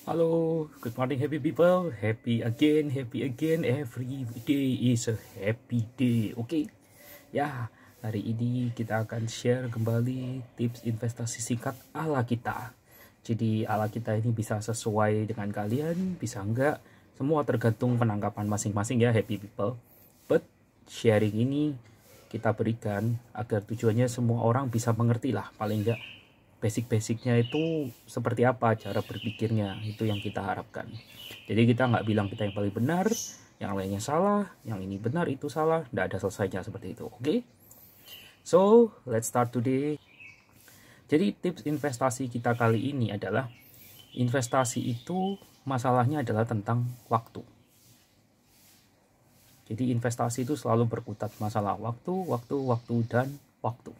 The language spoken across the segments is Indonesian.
Halo, good morning happy people. Happy again. Every day is a happy day. Oke. Ya, hari ini kita akan share kembali tips investasi singkat ala kita. Jadi ala kita ini bisa sesuai dengan kalian, bisa enggak. Semua tergantung penangkapan masing-masing ya happy people. But sharing ini kita berikan agar tujuannya semua orang bisa mengerti lah, paling enggak basic-basicnya itu seperti apa cara berpikirnya, itu yang kita harapkan. Jadi kita nggak bilang kita yang paling benar, yang lainnya salah, yang ini benar itu salah, nggak ada selesainya seperti itu. Oke? So let's start today. Jadi tips investasi kita kali ini adalah investasi itu masalahnya adalah tentang waktu. Jadi investasi itu selalu berkutat masalah waktu, dan waktu.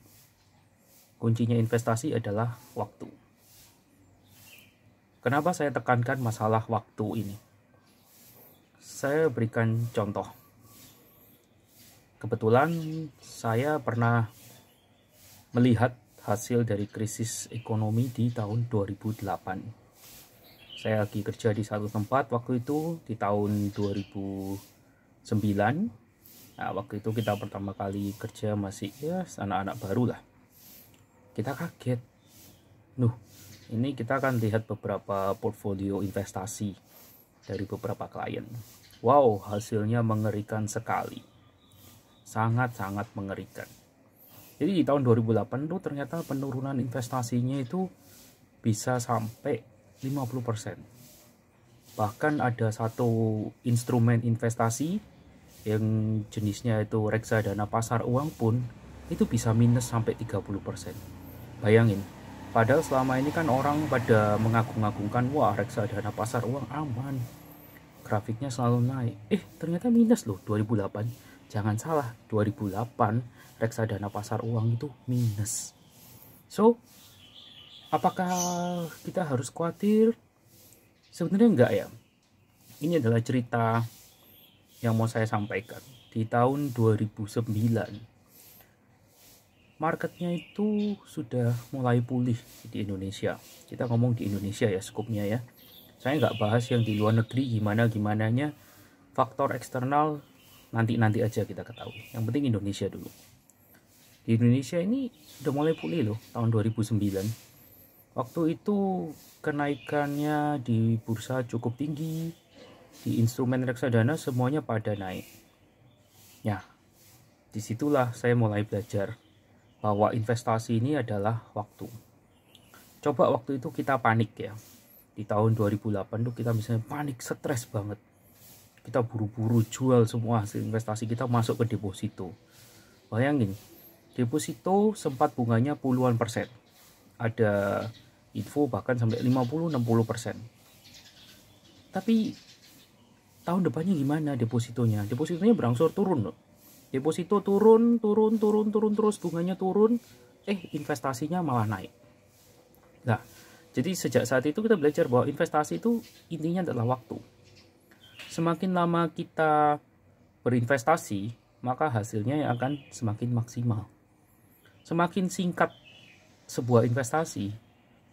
Kuncinya investasi adalah waktu. Kenapa saya tekankan masalah waktu ini? Saya berikan contoh. Kebetulan saya pernah melihat hasil dari krisis ekonomi di tahun 2008. Saya lagi kerja di satu tempat waktu itu di tahun 2009. Nah, waktu itu kita pertama kali kerja masih ya anak-anak baru lah. Kita kaget. Ini kita akan lihat beberapa portfolio investasi dari beberapa klien. Wow, hasilnya mengerikan sekali. Sangat-sangat mengerikan. Jadi di tahun 2008 tuh ternyata penurunan investasinya itu bisa sampai 50%. Bahkan ada satu instrumen investasi yang jenisnya itu reksadana pasar uang pun itu bisa minus sampai 30%. Bayangin, padahal selama ini kan orang pada mengagung-agungkan, wah reksadana pasar uang aman, grafiknya selalu naik. Ternyata minus loh 2008. Jangan salah, 2008 reksadana pasar uang itu minus. So, apakah kita harus khawatir? Sebenarnya enggak ya. Ini adalah cerita yang mau saya sampaikan. Di tahun 2009 marketnya itu sudah mulai pulih di Indonesia. Kita ngomong di Indonesia ya skupnya ya. Saya nggak bahas yang di luar negeri gimananya. Faktor eksternal nanti aja kita ketahui. Yang penting Indonesia dulu. Di Indonesia ini udah mulai pulih loh tahun 2009. Waktu itu kenaikannya di bursa cukup tinggi. Di instrumen reksadana semuanya pada naik. Ya, disitulah saya mulai belajar bahwa investasi ini adalah waktu. Coba waktu itu kita panik ya. Di tahun 2008 tuh kita misalnya panik, stres banget. Kita buru-buru jual semua hasil investasi kita masuk ke deposito. Bayangin, deposito sempat bunganya puluhan persen. Ada info bahkan sampai 50-60%. Tapi tahun depannya gimana depositonya? Depositonya berangsur turun loh. Deposito turun terus, bunganya turun, investasinya malah naik. Nah, jadi sejak saat itu kita belajar bahwa investasi itu intinya adalah waktu. Semakin lama kita berinvestasi, maka hasilnya akan semakin maksimal. Semakin singkat sebuah investasi,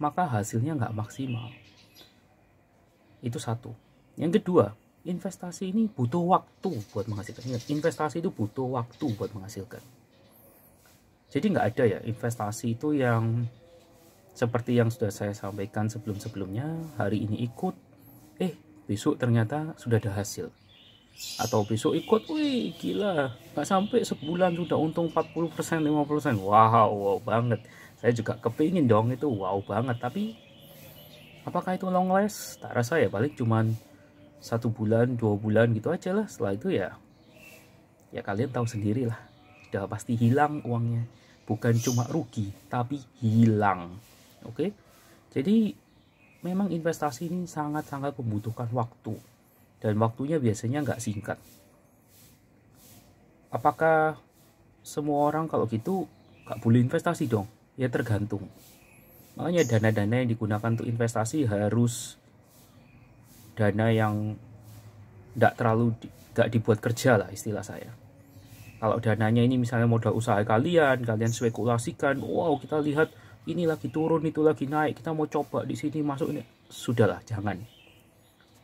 maka hasilnya nggak maksimal. Itu satu. Yang kedua, investasi ini butuh waktu buat menghasilkan. Ingat, investasi itu butuh waktu buat menghasilkan. Jadi nggak ada ya investasi itu yang seperti yang sudah saya sampaikan sebelum-sebelumnya, hari ini ikut, besok ternyata sudah ada hasil. Atau besok ikut, wih gila, nggak sampai sebulan sudah untung 40%, 50%. Wow banget. Saya juga kepingin dong itu, wow banget. Tapi apakah itu long last? Tak rasa ya, paling cuman 1 bulan, 2 bulan gitu aja lah. Setelah itu ya kalian tahu sendiri lah, udah pasti hilang uangnya. Bukan cuma rugi, tapi hilang. Oke? Jadi memang investasi ini sangat-sangat membutuhkan waktu. Dan waktunya biasanya nggak singkat. Apakah semua orang kalau gitu nggak boleh investasi dong? Ya tergantung. Makanya dana-dana yang digunakan untuk investasi harus dana yang nggak dibuat kerja lah istilah saya. Kalau dananya ini misalnya modal usaha kalian spekulasikan, wow kita lihat ini lagi turun itu lagi naik, kita mau coba di sini masuk ini, sudahlah jangan.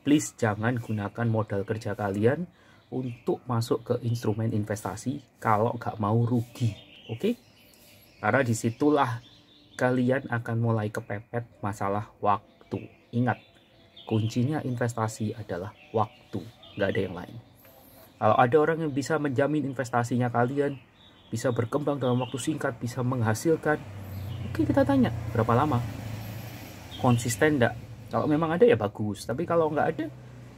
please jangan gunakan modal kerja kalian untuk masuk ke instrumen investasi kalau nggak mau rugi. Oke? Karena disitulah kalian akan mulai kepepet masalah waktu. Ingat, kuncinya investasi adalah waktu, nggak ada yang lain. Kalau ada orang yang bisa menjamin investasinya kalian, bisa berkembang dalam waktu singkat, bisa menghasilkan, oke, kita tanya, berapa lama? Konsisten nggak? Kalau memang ada ya bagus, tapi kalau nggak ada,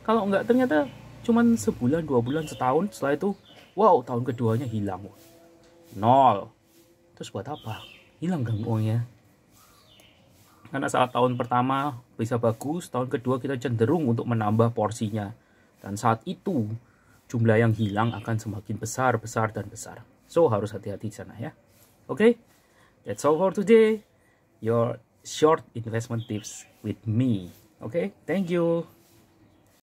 kalau nggak ternyata cuman sebulan, 2 bulan, setahun, setelah itu, wow, tahun keduanya hilang. Nol. Terus buat apa? Hilang kan uangnya. Karena saat tahun pertama bisa bagus, tahun kedua kita cenderung untuk menambah porsinya. Dan saat itu, jumlah yang hilang akan semakin besar, besar, dan besar. So, harus hati-hati di sana ya. Oke? That's all for today. Your short investment tips with me. Okay? Thank you.